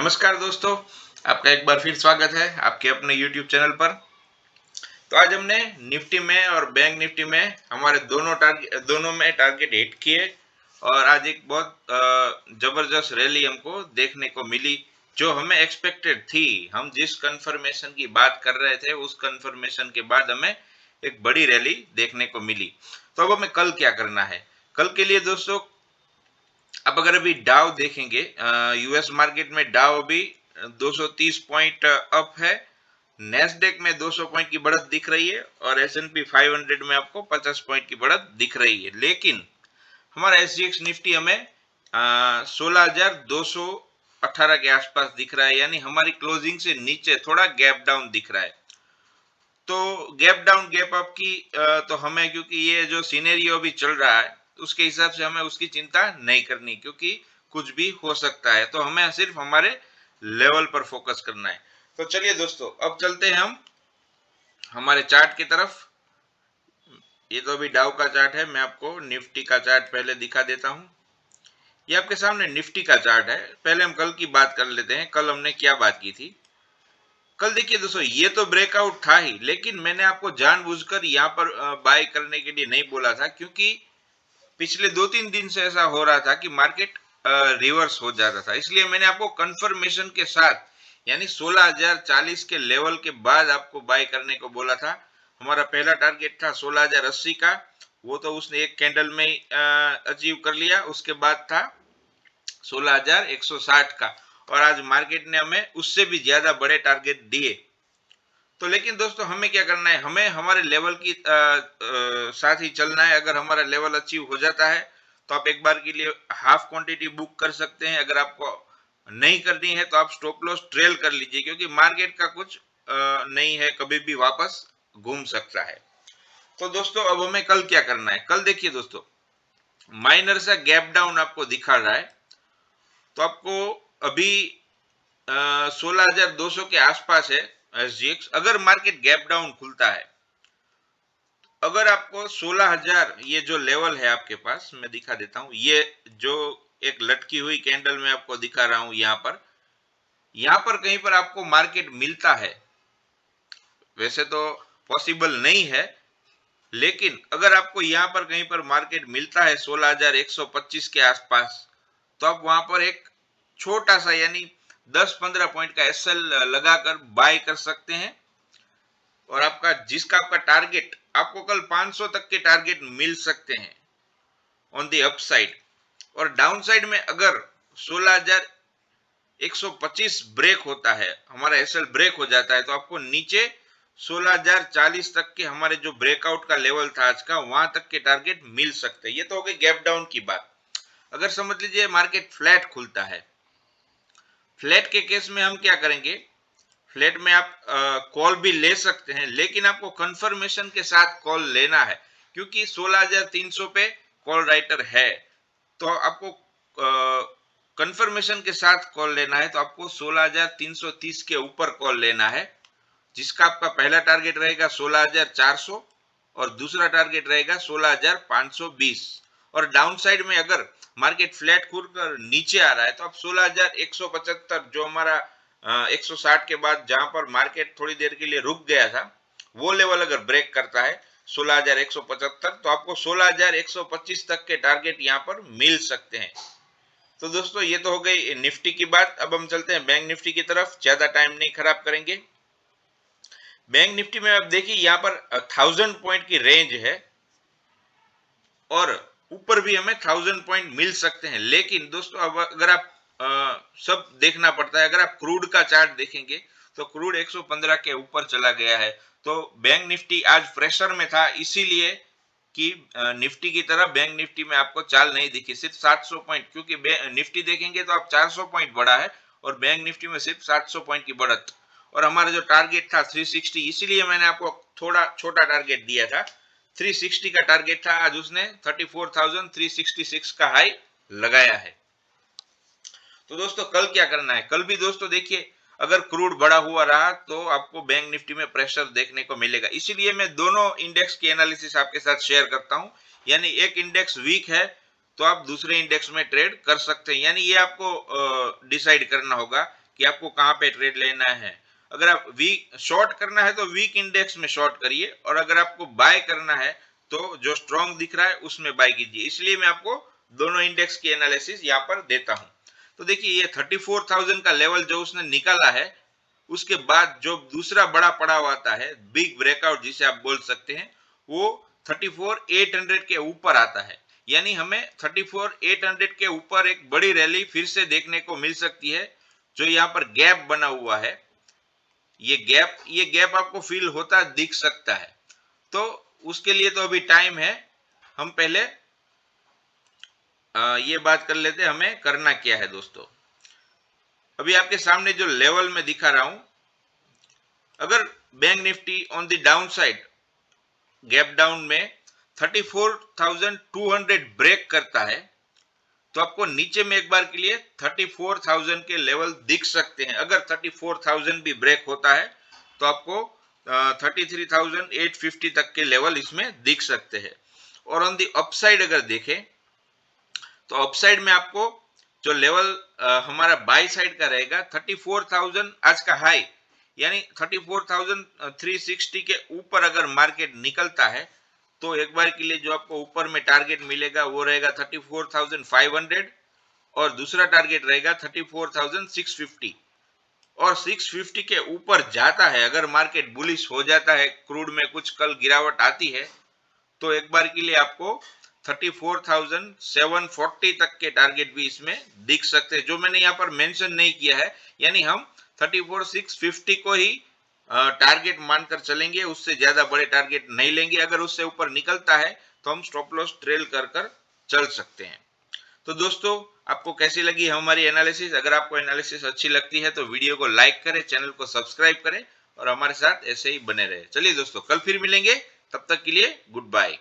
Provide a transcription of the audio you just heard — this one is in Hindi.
नमस्कार दोस्तों, आपका एक बार फिर स्वागत है आपके अपने YouTube चैनल पर। तो आज हमने निफ्टी में और बैंक निफ्टी में हमारे दोनों में टारगेट हिट किए और आज एक बहुत जबरदस्त रैली हमको देखने को मिली जो हमें एक्सपेक्टेड थी। हम जिस कंफर्मेशन की बात कर रहे थे उस कंफर्मेशन के बाद हमें एक बड़ी रैली देखने को मिली। तो अब हमें कल क्या करना है? कल के लिए दोस्तों, अब अगर अभी डाउ देखेंगे, यूएस मार्केट में डाउ अभी 230 पॉइंट अप है। नेस्डेक में 200 पॉइंट की बढ़त दिख रही है और एस&पी 500 में आपको 50 पॉइंट की बढ़त दिख रही है। लेकिन हमारा एसजीएक्स निफ्टी हमें 16,218 के आसपास दिख रहा है, यानी हमारी क्लोजिंग से नीचे थोड़ा गैप डाउन दिख रहा है। तो गैप डाउन गैप अप की तो हमें, क्योंकि ये जो सिनेरियो अभी चल रहा है उसके हिसाब से हमें उसकी चिंता नहीं करनी, क्योंकि कुछ भी हो सकता है। तो हमें सिर्फ हमारे लेवल पर फोकस करना है। तो चलिए दोस्तों, अब चलते हैं हम हमारे चार्ट की तरफ। ये तो अभी डाउ का चार्ट है, मैं आपको निफ्टी का चार्ट पहले दिखा देता हूं। ये आपके सामने निफ्टी का चार्ट है। पहले हम कल की बात कर लेते हैं, कल हमने क्या बात की थी। कल देखिए दोस्तों, ये तो ब्रेकआउट था ही, लेकिन मैंने आपको जानबूझकर यहाँ पर बाय करने के लिए नहीं बोला था, क्योंकि पिछले 2-3 दिन से ऐसा हो रहा था कि मार्केट रिवर्स हो जाता था। इसलिए मैंने आपको कंफर्मेशन के साथ, यानी 16,040 के लेवल के बाद आपको बाय करने को बोला था। हमारा पहला टारगेट था 16,080 का, वो तो उसने एक कैंडल में अचीव कर लिया। उसके बाद था 16,160 का, और आज मार्केट ने हमें उससे भी ज्यादा बड़े टारगेट दिए। तो लेकिन दोस्तों, हमें क्या करना है, हमें हमारे लेवल की साथ ही चलना है। अगर हमारा लेवल अचीव हो जाता है तो आप एक बार के लिए हाफ क्वांटिटी बुक कर सकते हैं। अगर आपको नहीं करनी है तो आप स्टॉप लॉस ट्रेल कर लीजिए, क्योंकि मार्केट का कुछ नहीं है, कभी भी वापस घूम सकता है। तो दोस्तों, अब हमें कल क्या करना है। कल देखिए दोस्तों, माइनर सा गैप डाउन आपको दिखा रहा है। तो आपको अभी 16,200 के आसपास है एसजीएक्स। अगर मार्केट गैप डाउन खुलता है, अगर आपको 16,000, ये जो लेवल है आपके पास, मैं दिखा देता हूं। ये जो एक लटकी हुई कैंडल मैं आपको दिखा रहा हूं, यहाँ पर कहीं पर आपको मार्केट मिलता है। वैसे तो पॉसिबल नहीं है, लेकिन अगर आपको यहाँ पर कहीं पर मार्केट मिलता है 16,125 के आसपास, तो आप वहां पर एक छोटा सा, यानी 10-15 पॉइंट का एसएल लगाकर बाय कर सकते हैं। और आपका टारगेट, आपको कल 500 तक के टारगेट मिल सकते हैं ऑन द अपसाइड। और डाउन साइड में अगर 16,125 ब्रेक होता है, हमारा एसएल ब्रेक हो जाता है, तो आपको नीचे 16,040 तक के हमारे जो ब्रेकआउट का लेवल था आज का, वहां तक के टारगेट मिल सकते हैं। ये तो हो गई गैप डाउन की बात। अगर समझ लीजिए मार्केट फ्लैट खुलता है, फ्लैट के केस में हम क्या करेंगे, फ्लैट में आप कॉल भी ले सकते हैं, लेकिन आपको कंफर्मेशन के साथ कॉल लेना है, क्योंकि 16,300 पे कॉल राइटर है। तो आपको कंफर्मेशन के साथ कॉल लेना है, तो आपको 16,330 के ऊपर कॉल लेना है, जिसका आपका पहला टारगेट रहेगा 16,400 और दूसरा टारगेट रहेगा 16,520। और डाउन साइड में अगर मार्केट फ्लैट खुलकर नीचे आ रहा है, तो आप 16,175, जो हमारा 160 के बाद जहां पर मार्केट थोड़ी देर के लिए रुक गया था, वो लेवल अगर ब्रेक करता है 16,175, तो आपको 16,125 तक के टारगेट यहाँ पर मिल सकते हैं। तो दोस्तों, ये तो हो गई निफ्टी की बात। अब हम चलते हैं बैंक निफ्टी की तरफ, ज्यादा टाइम नहीं खराब करेंगे। बैंक निफ्टी में अब देखिए, यहाँ पर 1,000 पॉइंट की रेंज है और ऊपर भी हमें 1,000 पॉइंट मिल सकते हैं। लेकिन दोस्तों, अब अगर आप सब देखना पड़ता है। अगर आप क्रूड का चार्ट देखेंगे तो क्रूड 115 के ऊपर चला गया है। तो बैंक निफ्टी आज प्रेशर में था, इसीलिए कि निफ्टी की तरह बैंक निफ्टी में आपको चाल नहीं दिखी। सिर्फ 700 पॉइंट, क्योंकि निफ्टी देखेंगे तो आप 400 पॉइंट बढ़ा है और बैंक निफ्टी में सिर्फ 700 पॉइंट की बढ़त। और हमारा जो टारगेट था 360, इसीलिए मैंने आपको थोड़ा छोटा टारगेट दिया था। 360 का टारगेट था, आज उसने 34,366 का हाई लगाया है। तो दोस्तों, कल क्या करना है। कल भी दोस्तों देखिए, अगर क्रूड बढ़ा हुआ रहा तो आपको बैंक निफ्टी में प्रेशर देखने को मिलेगा। इसीलिए मैं दोनों इंडेक्स की एनालिसिस आपके साथ शेयर करता हूं। यानी एक इंडेक्स वीक है तो आप दूसरे इंडेक्स में ट्रेड कर सकते हैं। यानी ये आपको डिसाइड करना होगा कि आपको कहाँ पे ट्रेड लेना है। अगर आप वीक शॉर्ट करना है तो वीक इंडेक्स में शॉर्ट करिए, और अगर आपको बाय करना है तो जो स्ट्रॉन्ग दिख रहा है उसमें बाय कीजिए। इसलिए मैं आपको दोनों इंडेक्स की एनालिसिस यहाँ पर देता हूँ। तो देखिए ये 34,000 का लेवल जो उसने निकाला है, उसके बाद जो दूसरा बड़ा पड़ाव आता है, बिग ब्रेकआउट जिसे आप बोल सकते हैं, वो 34,800 के ऊपर आता है। यानी हमें 34,800 के ऊपर एक बड़ी रैली फिर से देखने को मिल सकती है। जो यहाँ पर गैप बना हुआ है, ये गैप आपको फील होता दिख सकता है। तो उसके लिए तो अभी टाइम है। हम पहले ये बात कर लेते हैं हमें करना क्या है दोस्तों। अभी आपके सामने जो लेवल में दिखा रहा हूं, अगर bank Nifty on the down side gap down में 34,200 ब्रेक करता है, तो आपको नीचे में एक बार के लिए 34,000 के लेवल दिख सकते हैं। अगर 34,000 भी ब्रेक होता है तो आपको 33,850 तक के लेवल इसमें दिख सकते हैं। और ऑन दी अपसाइड अगर देखें तो अपसाइड में आपको जो लेवल हमारा बाई साइड का रहेगा 34,000 आज का हाई, यानी 34,360 के ऊपर अगर मार्केट निकलता है तो एक बार के लिए जो आपको ऊपर में टारगेट मिलेगा वो रहेगा 34,500, और दूसरा टारगेट रहेगा 34,650। और 650 के ऊपर जाता है, अगर मार्केट बुलिश हो जाता है, क्रूड में कुछ कल गिरावट आती है, तो एक बार के लिए आपको 34,740 तक के टारगेट भी इसमें दिख सकते हैं, जो मैंने यहाँ पर मेंशन नहीं किया है। यानी हम 34,650 को ही टारगेट मानकर चलेंगे, उससे ज्यादा बड़े टारगेट नहीं लेंगे। अगर उससे ऊपर निकलता है तो हम स्टॉप लॉस ट्रेल कर कर चल सकते हैं। तो दोस्तों, आपको कैसी लगी हमारी एनालिसिस? अगर आपको एनालिसिस अच्छी लगती है तो वीडियो को लाइक करें, चैनल को सब्सक्राइब करें और हमारे साथ ऐसे ही बने रहे। चलिए दोस्तों, कल फिर मिलेंगे, तब तक के लिए गुड बाय।